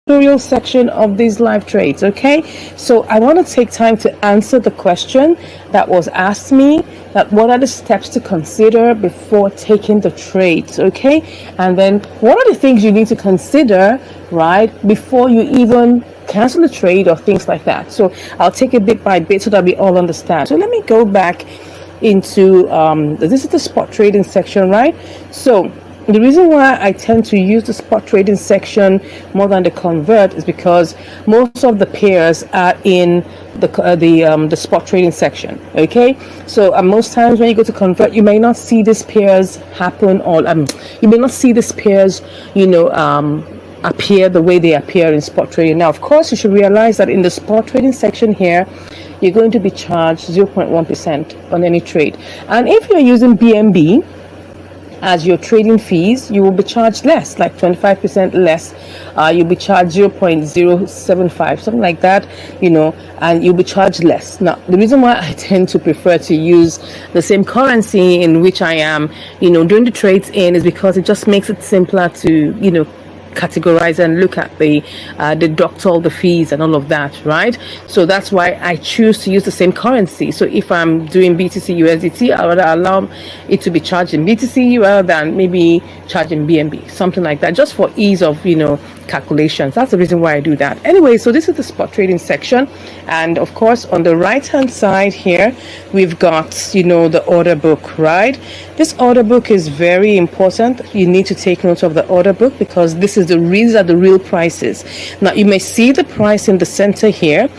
tutorial section of these live trades. Okay, so I want to take time to answer the question that was asked me, that what are the steps to consider before taking the trades. Okay, and then what are the things you need to consider, right, before you even cancel the trade or things like that. So I'll take it bit by bit so that we all understand. So let me go back into this is the spot trading section, right? So the reason why I tend to use the spot trading section more than the convert is because most of the pairs are in the spot trading section. Okay, so most times when you go to convert, you may not see these pairs happen, or you may not see these pairs, appear the way they appear in spot trading. Now, of course, you should realize that in the spot trading section here, you're going to be charged 0.1% on any trade, and if you're using BNB as your trading fees, you will be charged less, like 25% less. You'll be charged 0.075, something like that, and you'll be charged less. Now, the reason why I tend to prefer to use the same currency in which I am, doing the trades in, is because it just makes it simpler to, categorize and look at the deduct all the fees and all of that, right? So that's why I choose to use the same currency. So if I'm doing BTC USDT, I would allow it to be charged in BTC rather than maybe charging BNB, something like that, just for ease of calculations. That's the reason why I do that. Anyway, so this is the spot trading section, and of course on the right hand side here we've got the order book, right? This order book is very important. You need to take note of the order book because these are the real prices. Now you may see the price in the center here,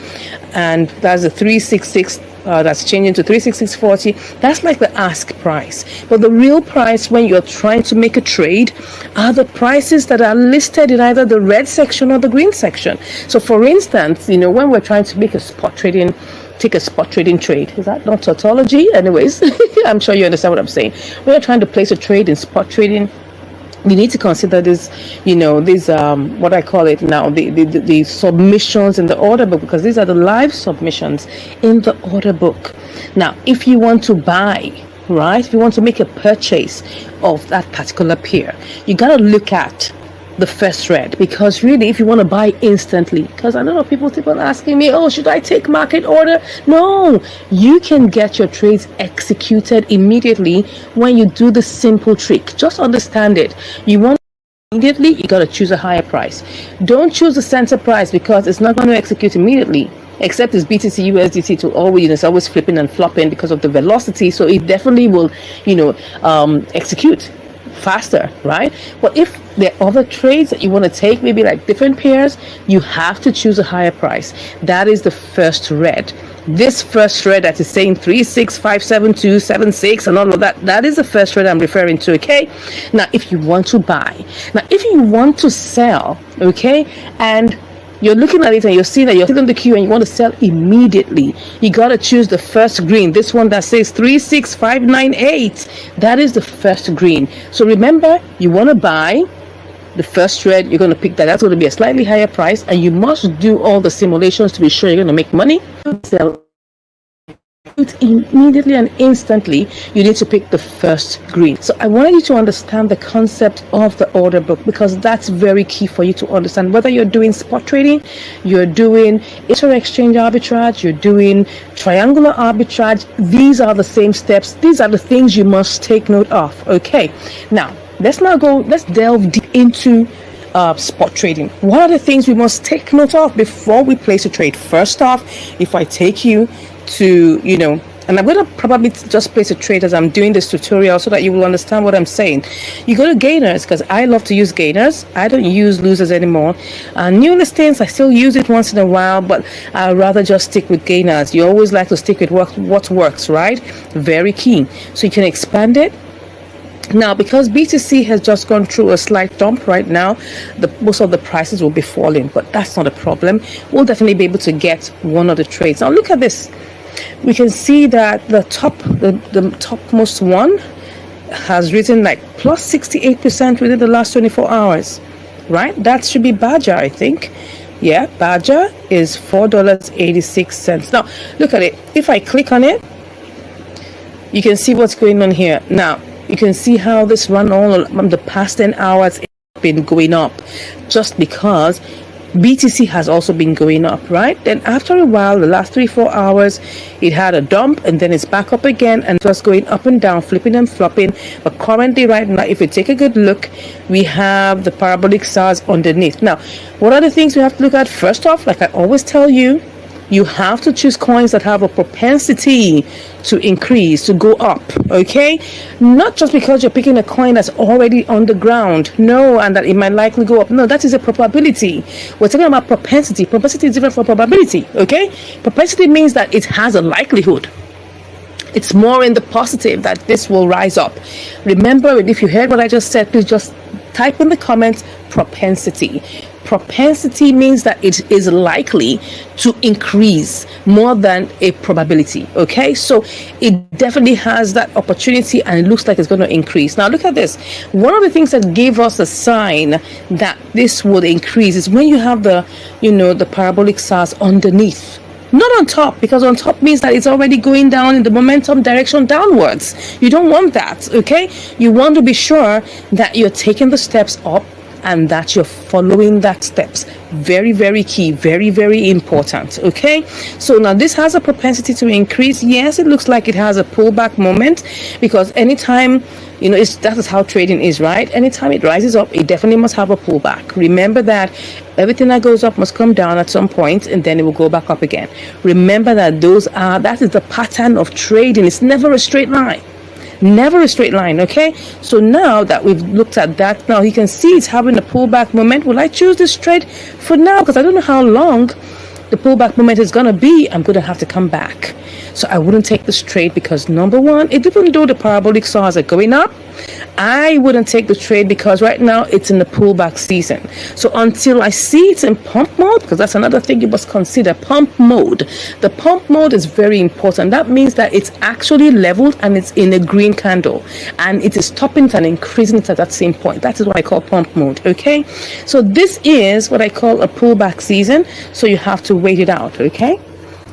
and that's the 366. That's changing to 366.40. That's like the ask price, but the real price when you're trying to make a trade are the prices that are listed in either the red section or the green section. So for instance, when we're trying to make take a spot trading trade, is that not tautology? Anyways, I'm sure you understand what I'm saying. When you're trying to place a trade in spot trading, you need to consider this, what I call it now, the submissions in the order book, because these are the live submissions in the order book. Now, if you want to buy, right, if you want to make a purchase of that particular pair, you got to look at the first red, because really if you want to buy instantly, because I know people keep on asking me, oh, should I take market order? No, you can get your trades executed immediately when you do the simple trick. Just understand it. You want immediately, you got to choose a higher price. Don't choose the center price because it's not going to execute immediately, except it's BTC USDT to always, it's always flipping and flopping because of the velocity, so it definitely will execute faster, right? But if there are other trades that you want to take, maybe like different pairs, you have to choose a higher price. That is the first red. This first red that is saying 3657276 and all of that, that is the first red I'm referring to. Okay, now if you want to buy, now if you want to sell, okay, and you're looking at it and you're seeing that you're sitting in the queue and you want to sell immediately, you got to choose the first green, this one that says 36598. That is the first green. So remember, you want to buy the first red, you're going to pick that. That's going to be a slightly higher price, and you must do all the simulations to be sure you're going to make money. Sell immediately and instantly, you need to pick the first green. So I wanted you to understand the concept of the order book, because that's very key for you to understand. Whether you're doing spot trading, you're doing inter-exchange arbitrage, you're doing triangular arbitrage, these are the same steps. These are the things you must take note of. Okay, now let's delve deep into spot trading. What are the things we must take note of before we place a trade? First off, if I take you to, and I'm going to probably just place a trade as I'm doing this tutorial so that you will understand what I'm saying. You go to gainers, because I love to use gainers. I don't use losers anymore. New listings, I still use it once in a while, but I'd rather just stick with gainers. You always like to stick with what works, right? Very key. So you can expand it. Now, because BTC has just gone through a slight dump right now, most of the prices will be falling, but that's not a problem. We'll definitely be able to get one of the trades. Now, look at this. We can see that the topmost one has risen like plus 68% within the last 24 hours, right? That should be Badger, I think. Yeah, Badger is $4.86. Now, look at it. If I click on it, you can see what's going on here. Now, you can see how this run all the past 10 hours has been going up, just because BTC has also been going up, right? Then after a while, the last 3-4 hours, it had a dump and then it's back up again and just going up and down, flipping and flopping. But currently right now, if you take a good look, we have the parabolic stars underneath. Now, what are the things we have to look at? First off, like I always tell you, you have to choose coins that have a propensity to increase, to go up, okay? Not just because you're picking a coin that's already on the ground, no, and that it might likely go up. No, that is a probability. We're talking about propensity. Propensity is different from probability, okay? Propensity means that it has a likelihood. It's more in the positive that this will rise up. Remember, if you heard what I just said, please just type in the comments propensity. Propensity means that it is likely to increase more than a probability, okay? So it definitely has that opportunity and it looks like it's going to increase. Now look at this. One of the things that gave us a sign that this would increase is when you have the, the parabolic stars underneath. Not on top, because on top means that it's already going down in the momentum direction downwards. You don't want that, okay? You want to be sure that you're taking the steps up and that you're following that steps. Very, very key, very, very important, okay? So now this has a propensity to increase. Yes, it looks like it has a pullback moment, because anytime, that is how trading is, right? Anytime it rises up, it definitely must have a pullback. Remember that everything that goes up must come down at some point and then it will go back up again. Remember that that is the pattern of trading. It's never a straight line. Never a straight line, okay? So now that we've looked at that, now you can see it's having a pullback moment. Will I choose this trade for now? Because I don't know how long the pullback moment is going to be. I'm going to have to come back. So I wouldn't take this trade because, number one, even though the parabolic stars are going up, I wouldn't take the trade because right now it's in the pullback season. So until I see it's in pump mode, because that's another thing you must consider, pump mode. The pump mode is very important. That means that it's actually leveled and it's in a green candle and it is stopping it and increasing it at that same point. That is what I call pump mode, okay? So this is what I call a pullback season. So you have to wait it out, okay?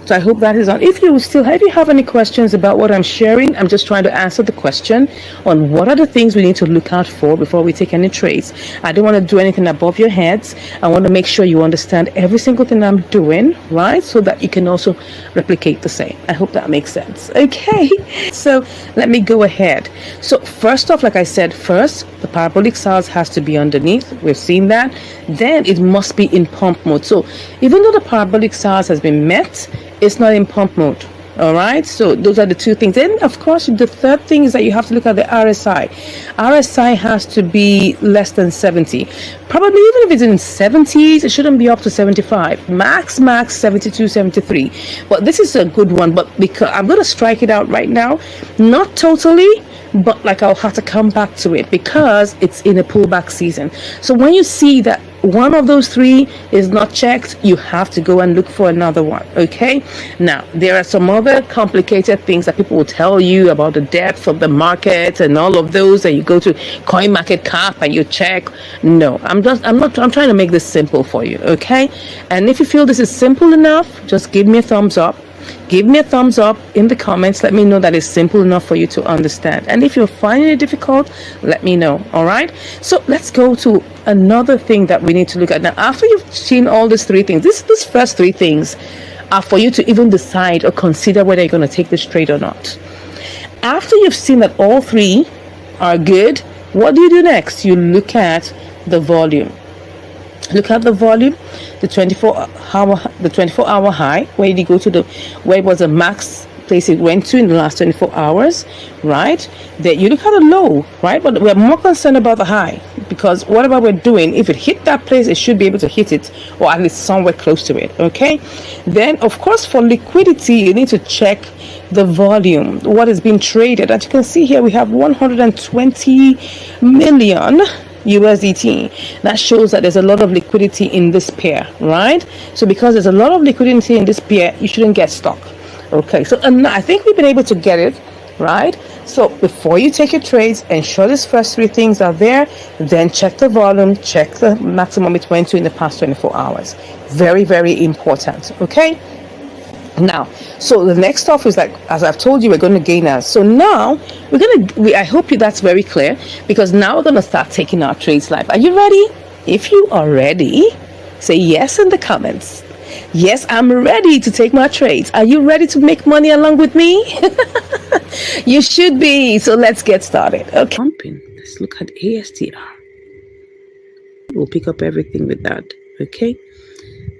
So I hope that is on. If you have any questions about what I'm sharing, I'm just trying to answer the question on what are the things we need to look out for before we take any trades. I don't want to do anything above your heads. I want to make sure you understand every single thing I'm doing, right? So that you can also replicate the same. I hope that makes sense. Okay, so let me go ahead. So first off, like I said, the parabolic stars has to be underneath. We've seen that. Then it must be in pump mode. So even though the parabolic stars has been met, it's not in pump mode. All right, so those are the two things. Then of course the third thing is that you have to look at the RSI. RSI has to be less than 70. Probably even if it's in 70s, it shouldn't be up to 75. Max 72, 73. But this is a good one, but because I'm going to strike it out right now, not totally, but like I'll have to come back to it because it's in a pullback season. So when you see that one of those three is not checked, you have to go and look for another one, okay? Now, there are some other complicated things that people will tell you about the depth of the market and all of those, and you go to CoinMarketCap and you check. No, I'm trying to make this simple for you, okay? And if you feel this is simple enough, just give me a thumbs up. Give me a thumbs up in the comments. Let me know that it's simple enough for you to understand. And if you're finding it difficult, let me know. All right. So let's go to another thing that we need to look at. Now, after you've seen all these three things, these first three things are for you to even decide or consider whether you're going to take this trade or not. After you've seen that all three are good, what do you do next? You look at the volume. Look at the volume, the 24-hour high, where you go to where it was the max place it went to in the last 24 hours, right? Then you look at the low, right? But we're more concerned about the high because whatever we're doing, if it hit that place, it should be able to hit it or at least somewhere close to it, okay? Then, of course, for liquidity, you need to check the volume, what is being traded. As you can see here, we have 120 million USDT. That shows that there's a lot of liquidity in this pair, right? So because there's a lot of liquidity in this pair, you shouldn't get stuck. Okay, so I think we've been able to get it, right? So before you take your trades, ensure these first three things are there, then check the volume, check the maximum it went to in the past 24 hours. Very, very important, okay? Now, so the next stuff is like, as I've told you, we're going to gain us. So now I hope that's very clear, because now we're going to start taking our trades live. Are you ready? If you are ready, Say yes in the comments. Yes, I'm ready to take my trades. Are you ready to make money along with me? You should be. So let's get started. Okay. Let's look at ASTR. We'll pick up everything with that. Okay.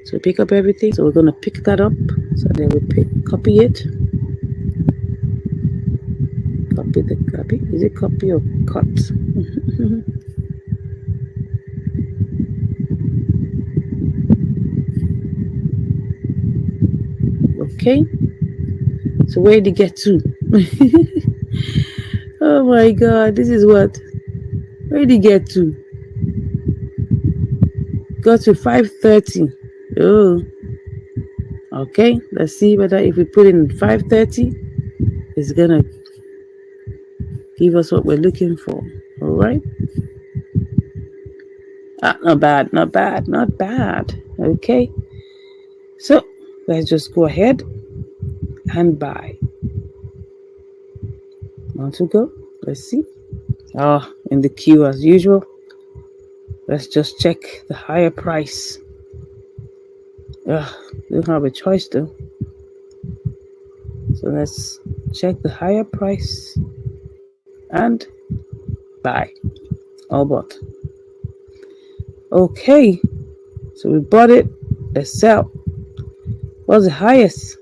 So pick up everything. So we're going to pick that up. So then we copy it. Copy the copy. Is it copy or cut? Okay. So where did it get to? Oh my God. This is what? Where did it get to? Got to 530. Oh. Okay. Let's see whether if we put in 530, it's going to give us what we're looking for. All right. Not bad. Not bad. Not bad. Okay. So let's just go ahead and buy. Want to go? Let's see. In the queue as usual. Let's just check the higher price. Don't have a choice though. So let's check the higher price and buy. All bought. Okay. So we bought it. Let's sell. What's the highest?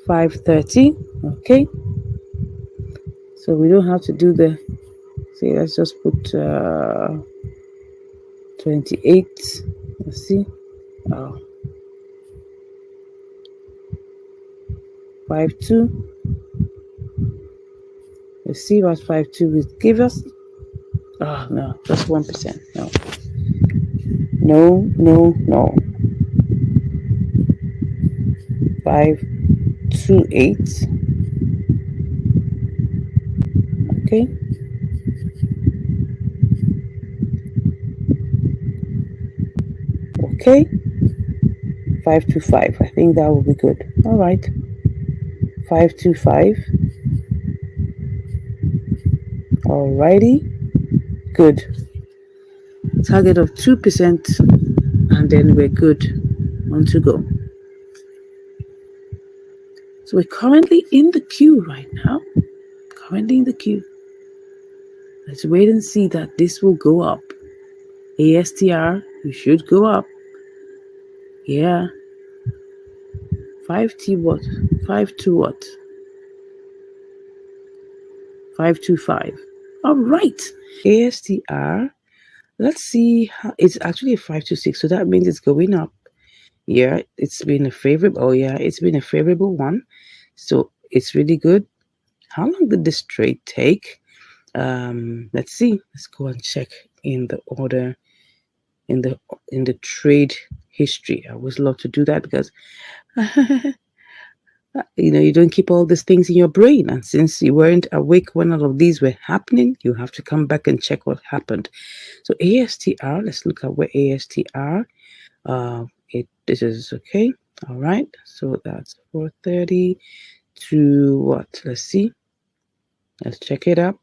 530. Okay. So we don't have to do the, see, let's just put 28. Let's see. 52. Let's see what 52 will give us. No, just 1%. No. 528. Okay. Okay. 525. I think that will be good. All right. 525. Alrighty. Good. Target of 2%, and then we're good. On to go. So we're currently in the queue right now. Currently in the queue. Let's wait and see that this will go up. ASTR, we should go up. Yeah. 5T what? 52 what? 525. All right. ASTR. Let's see how it's actually a 526. So that means it's going up. Yeah, it's been a favorable. Oh yeah, it's been a favorable one. So it's really good. How long did this trade take? Let's see. Let's go and check in the order in the trade history. I always love to do that because you don't keep all these things in your brain, and since you weren't awake when all of these were happening, you have to come back and check what happened. So ASTR, let's look at where ASTR this is okay. All right, so that's 430 to what? Let's see. Let's check it up.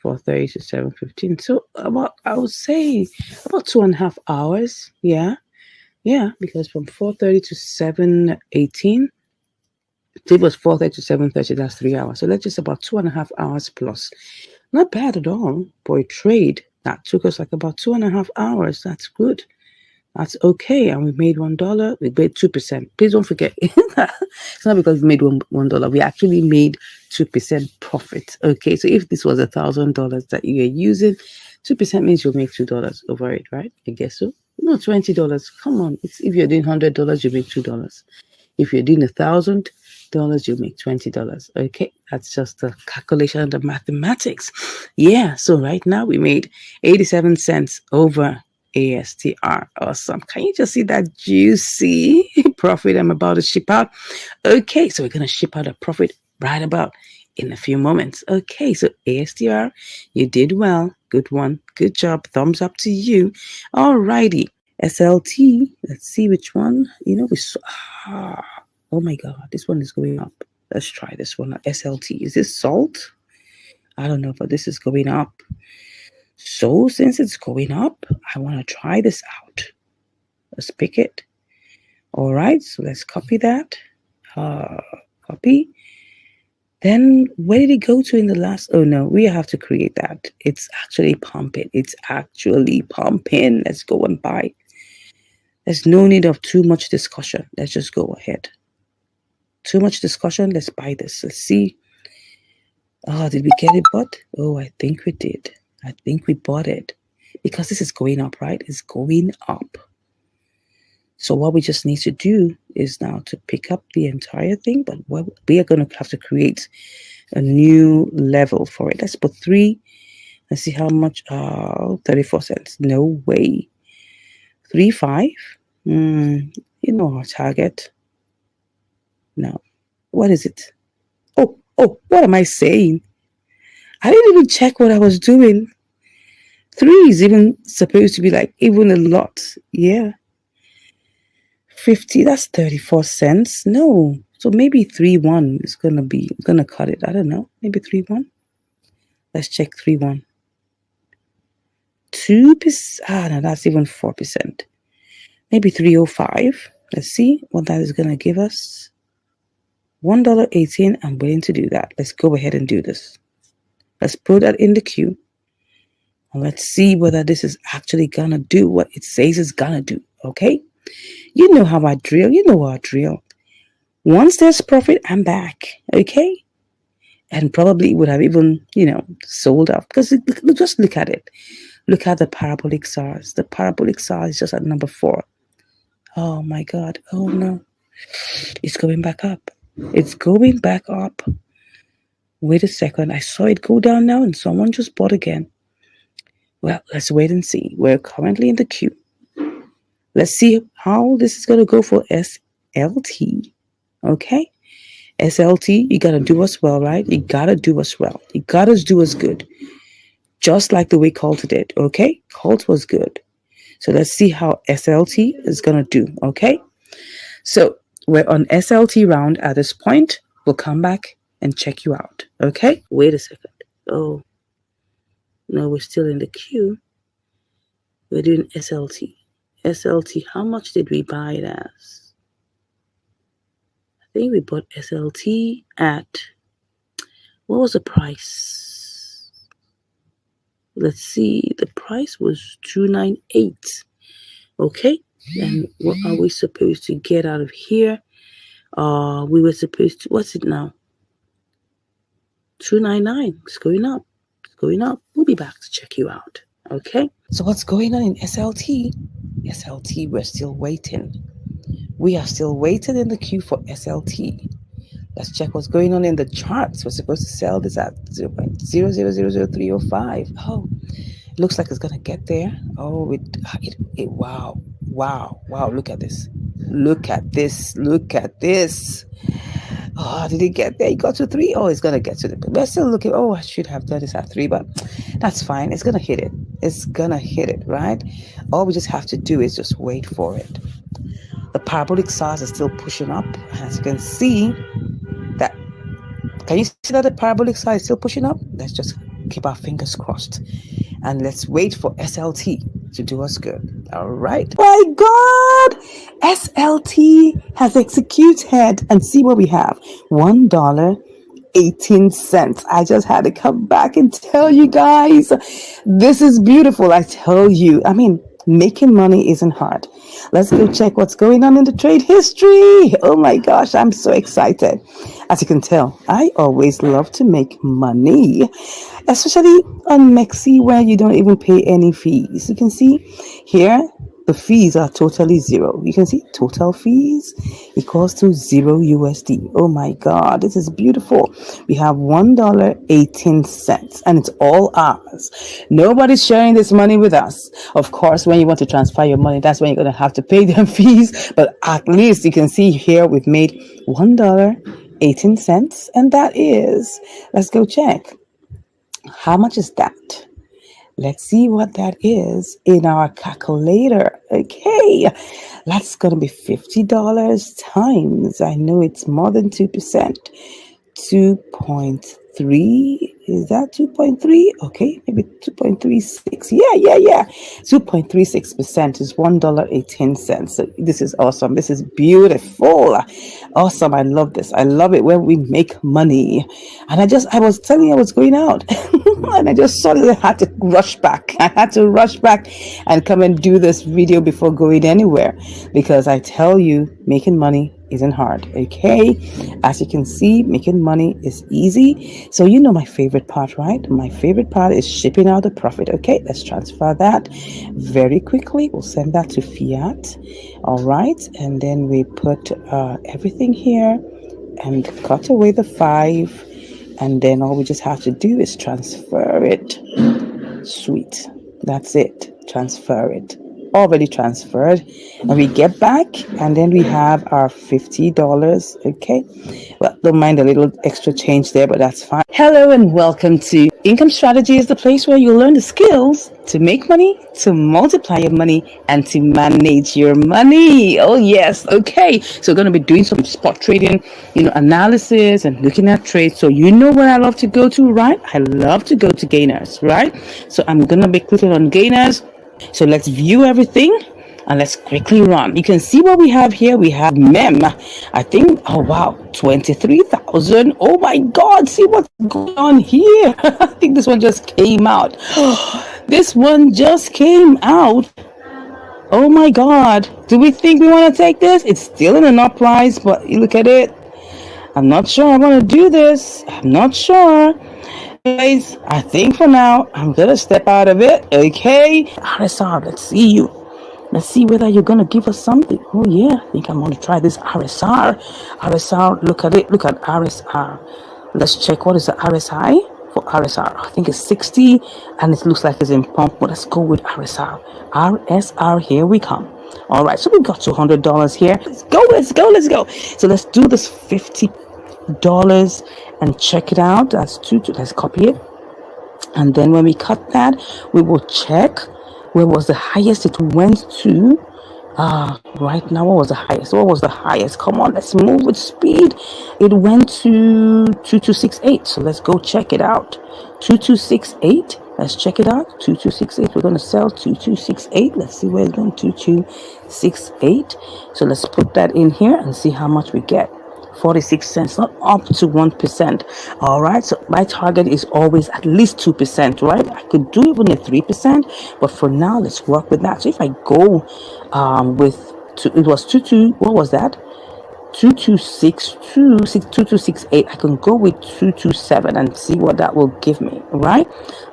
4:30 to 7:15. So about, I would say about 2.5 hours. Yeah, because from 4:30 to 7:18, it was 4:30 to 7:30. That's 3 hours. So that's just about 2.5 hours plus. Not bad at all for a trade that took us like about 2.5 hours. That's good. That's okay. And we made $1. We made 2%. Please don't forget. It's not because we made $1. We actually made 2% profit. Okay. So if this was $1,000 that you're using, 2% means you'll make $2 over it, right? I guess so. No, $20. Come on. If you're doing $100, you make $2. If you're doing $1,000, you make $20. Okay, that's just the calculation of the mathematics. Yeah, so right now we made 87 cents over ASTR. Awesome. Can you just see that juicy profit I'm about to ship out? Okay, so we're going to ship out a profit right about in a few moments. Okay, so ASTR, you did well. Good one. Good job. Thumbs up to you. All righty. SLT, let's see which one. Oh my God, this one is going up. Let's try this one. SLT. Is this salt? I don't know, but this is going up. So since it's going up, I want to try this out. Let's pick it. All right, so let's copy that. Copy. Then where did it go to in the last? Oh no, we have to create that. It's actually pumping. It's actually pumping. Let's go and buy. There's no need of too much discussion. Let's just go ahead. Too much discussion. Let's buy this. Let's see. Oh, did we get it bought? Oh, I think we did. I think we bought it because this is going up, right? It's going up. So what we just need to do is now to pick up the entire thing, but we are going to have to create a new level for it. Let's put 3. Let's see how much. 34 cents. No way. 3.5. You know our target. No. What is it? Oh, what am I saying? I didn't even check what I was doing. 3 is even supposed to be like even a lot. Yeah. 50, that's 34 cents. No. So maybe 3.1 is gonna cut it. I don't know. Maybe 3.1. Let's check 3.1. 2%. No, that's even 4%. Maybe 3.05. Let's see what that is gonna give us. $1.18. I'm willing to do that. Let's go ahead and do this. Let's put that in the queue. And let's see whether this is actually gonna do what it says it's gonna do. Okay? You know how I drill. You know our drill. Once there's profit, I'm back. Okay? And probably would have even, sold off. Because just look at it. Look at the parabolic SARS. The parabolic SARS is just at number 4. Oh my God. Oh no. It's going back up. It's going back up. Wait a second. I saw it go down now and someone just bought again. Well, let's wait and see. We're currently in the queue. Let's see how this is going to go for SLT. Okay? SLT, you got to do us well, right? You got to do us well. You got to do us good. Just like the way Colt did. Okay? Colt was good. So let's see how SLT is going to do. Okay? So we're on SLT round at this point. We'll come back and check you out. Okay? Wait a second. Oh. No, we're still in the queue. We're doing SLT. SLT, how much did we buy it as? I think we bought SLT at, what was the price? Let's see, the price was $298. Okay, and what are we supposed to get out of here? We were supposed to, what's it now? $299. It's going up. It's going up. We'll be back to check you out. Okay, so what's going on in SLT? SLT, we're still waiting. We are still waiting in the queue for SLT. Let's check what's going on in the charts. We're supposed to sell this at 0.0000305. Oh, it looks like it's gonna get there. Oh, wow. Look at this. Look at this. Oh, did it get there? It got to 3. Oh, it's gonna get to the. We're still looking. Oh, I should have done this at 3, but that's fine. It's gonna hit it. It's gonna hit it, right? All we just have to do is just wait for it. The parabolic SARS is still pushing up. As you can see, that. Can you see that the parabolic SARS is still pushing up? Let's just keep our fingers crossed, and let's wait for SLT to do us good. All right. My God, SLT has executed, and see what we have. $1.18. I just had to come back and tell you guys, this is beautiful. I tell you, making money isn't hard. Let's go check what's going on in the trade history. Oh my gosh, I'm so excited. As you can tell, I always love to make money, especially on Mexi where you don't even pay any fees. You can see here, the fees are totally zero. You can see total fees equals to $0 Oh my God, this is beautiful. We have $1.18 and it's all ours. Nobody's sharing this money with us. Of course, when you want to transfer your money, that's when you're going to have to pay them fees. But at least you can see here we've made $1.18. And that is, let's go check. How much is that? Let's see what that is in our calculator. Okay, that's going to be $50 times. I know it's more than 2%. 2.3. Is that 2.3? Okay, maybe 2.36. Yeah. 2.36% is $1.18. So this is awesome. This is beautiful. Awesome. I love this. I love it when we make money. And I was telling you I was going out and I just suddenly had to rush back. I had to rush back and come and do this video before going anywhere, because I tell you, making money isn't hard. Okay, as you can see, making money is easy. So you know my favorite part, right? My favorite part is shipping out the profit. Okay, let's transfer that very quickly. We'll send that to fiat. All right, and then we put everything here and cut away the 5, and then all we just have to do is transfer it. Sweet, that's it. Transfer it. Already transferred, and we get back, and then we have our $50. Okay, well, don't mind a little extra change there, but that's fine. Hello and welcome to Income Strategy, is the place where you learn the skills to make money, to multiply your money, and to manage your money. Oh yes. Okay, so we're going to be doing some spot trading, analysis and looking at trades. So you know where I love to go to, right? I love to go to gainers, right? So I'm going to be clicking on gainers. So let's view everything and let's quickly run. You can see what we have here. We have MEM. I think, oh wow, 23,000. Oh my God, see what's going on here. I think this one just came out. This one just came out. Oh my God. Do we think we want to take this? It's still in an up price, but you look at it. I'm not sure I want to do this. I'm not sure. Guys, I think for now I'm gonna step out of it. Okay, RSR, let's see you. Let's see whether you're gonna give us something. Oh yeah, I think I'm gonna try this RSR. Look at it. Look at RSR. Let's check what is the RSI for RSR. I think it's 60, and it looks like it's in pump. But let's go with RSR. RSR, here we come. All right, so we got $200 here. Let's go. So let's do this $50 and check it out. That's let's copy it, and then when we cut that, we will check where was the highest it went to. Right now, what was the highest? Come on, let's move with speed. It went to 2268. So let's go check it out. 2268. Let's check it out. 2268. We're going to sell 2268. Let's see where it's going. 2268. So let's put that in here and see how much we get. 46 cents, not up to 1%. All right, so my target is always at least 2%, right? I could do even a 3%, but for now, let's work with that. So if I go it was 22, what was that? 2268. I can go with 227 and see what that will give me, right?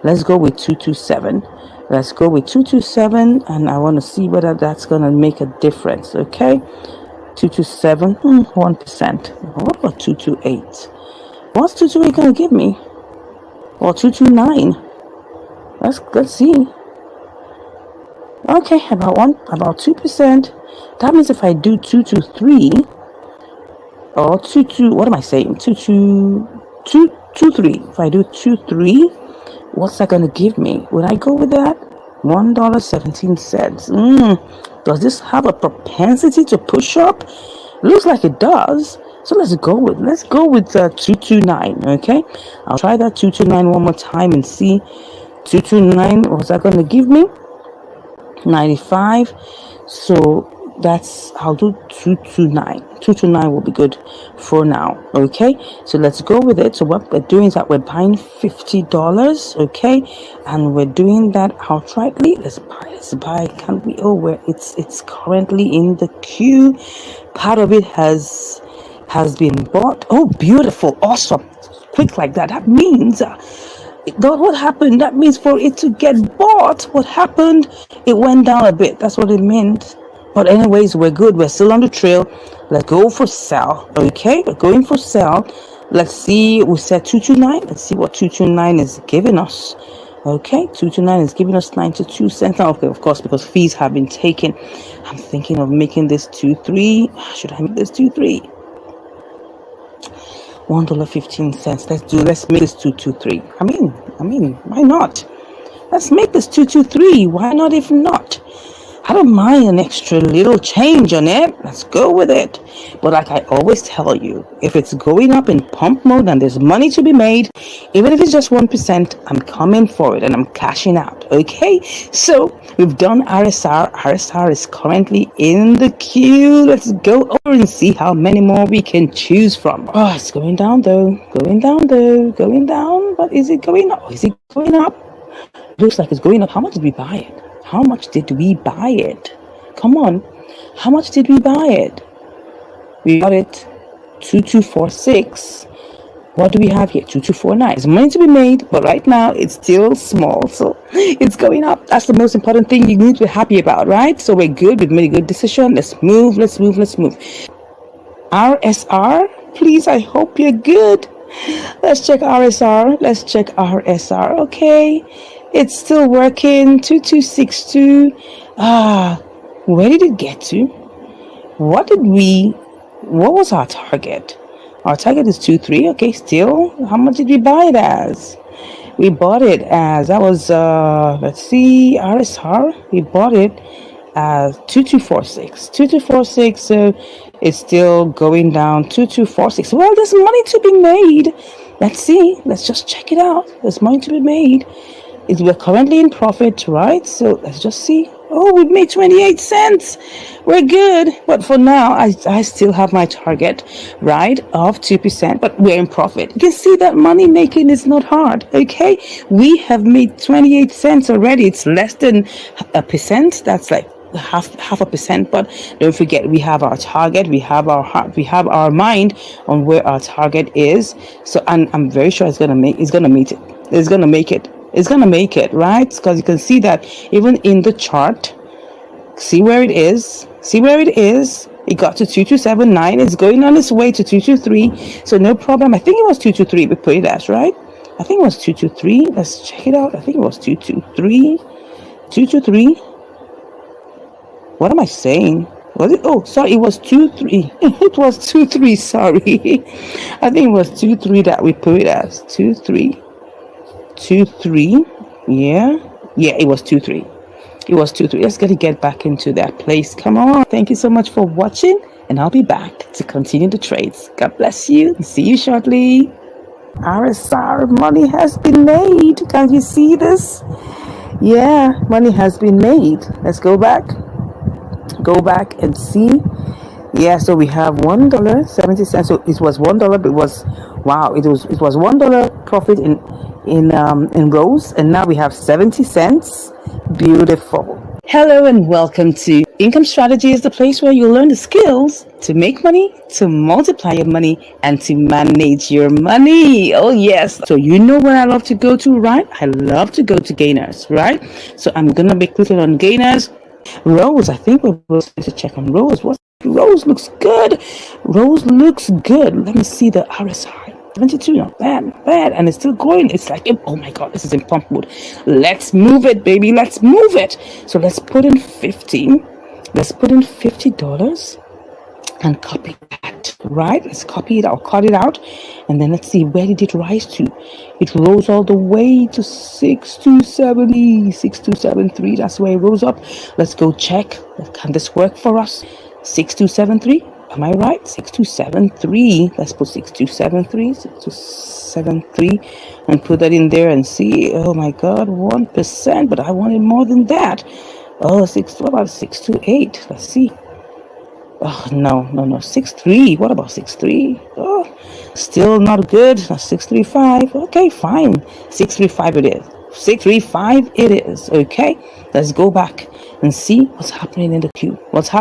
Let's go with 227. Let's go with 227, and I want to see whether that's going to make a difference, okay? 227, 1%. What about 228? What's 228 going to give me? Or 229? Let's see. Okay, about 2%. That means if I do 223 or 22, what am I saying? 223. If I do 23, what's that going to give me? Would I go with that? $1.17. Does this have a propensity to push up? Looks like it does. So let's go with 229. Okay, I'll try that 229 one more time and see. 229, what's that going to give me? 95. So I'll do 229. 229 will be good for now. Okay, so let's go with it. So what we're doing is that we're buying $50. Okay, and we're doing that outrightly. Let's buy. Can't we? Oh, where it's currently in the queue. Part of it has been bought. Oh, beautiful, awesome, quick like that. That means what happened? That means for it to get bought, what happened? It went down a bit. That's what it meant. But anyways, we're good. We're still on the trail. Let's go for sell. Okay, we're going for sell. Let's see. We said 229. Let's see what 229 is giving us. Okay, 229 is giving us 92 cents. Now, okay, of course, because fees have been taken. I'm thinking of making this 2.3. Should I make this 2.3? $1.15. Let's make this 2.23. I mean, why not? Let's make this 2.23. Why not if not? I don't mind an extra little change on it. Let's go with it. But like I always tell you, if it's going up in pump mode and there's money to be made, even if it's just 1%, I'm coming for it and I'm cashing out. Okay, so we've done RSR. RSR is currently in the queue. Let's go over and see how many more we can choose from. Oh, it's going down though. Going down though. Going down. But is it going up? Is it going up? Looks like it's going up. How much did we buy it? How much did we buy it? Come on. How much did we buy it? We got it 2246. What do we have here? 2249. It's money to be made, but right now it's still small. So it's going up. That's the most important thing you need to be happy about, right? So we're good. We've made a good decision. Let's move. Let's move. Let's move. RSR, please. I hope you're good. Let's check RSR. Let's check RSR. Okay. It's still working. 2262. Where did it get to? What was our target? Our target is 23. Okay, still. How much did we buy it as? We bought it as, that was, let's see, RSR. We bought it as 2246. 2246, so it's still going down. 2246. Well, there's money to be made. Let's see. Let's just check it out. There's money to be made. We're currently in profit, right? So let's just see. Oh, we've made 28 cents. We're good. But for now, I still have my target, right, of 2%, but we're in profit. You can see that money making is not hard, okay? We have made 28 cents already. It's less than a percent. That's like half a percent, but don't forget, we have our target, we have our heart, we have our mind on where our target is. So I'm very sure it's gonna make it, right? Because you can see that even in the chart, see where it is. It got to 2279. It's going on its way to 223. So no problem. I think it was 223 we put it as, right? I think it was 223. Let's check it out. I think it was 223. 223. What am I saying? Was it? Oh, sorry, it was 23. It was 23, sorry. I think it was 23 that we put it as. 23. 23. Yeah, it was 23. It was 23. Let's get back into that place. Come on. Thank you so much for watching, and I'll be back to continue the trades. God bless you, and see you shortly. RSR, money has been made. Can you see this? Yeah, money has been made. Let's go back and see. Yeah, so we have $1.70. So it was $1, but it was $1 profit in rows, and now we have 70 cents. Beautiful. Hello and welcome to Income Strategy, is the place where you learn the skills to make money, to multiply your money, and to manage your money. Oh yes. So you know where I love to go to, right? I love to go to Gainers, right? So I'm gonna be clicking on Gainers. Rose, I think we're supposed to check on Rose. Rose looks good. Let me see the RSI. 72, not bad, and it's still going. It's like, oh my god, this is in pump mode. Let's move it, baby. Let's move it. So let's put in 50. Let's put in $50 and copy that, right? Let's copy it out, cut it out, and then let's see, where did it rise to? It rose all the way to 6270, 6273. That's where it rose up. Let's go check. Can this work for us? 6273. Am I right? 6273. Let's put 6273 and put that in there and see. Oh my god, 1%, but I wanted more than that. Oh, what about 628? Let's see. Oh, no. 63. What about 63? Oh, still not good. 635. Okay, fine. 635 it is. 635 it is. Okay, let's go back and see what's happening in the queue. What's happening?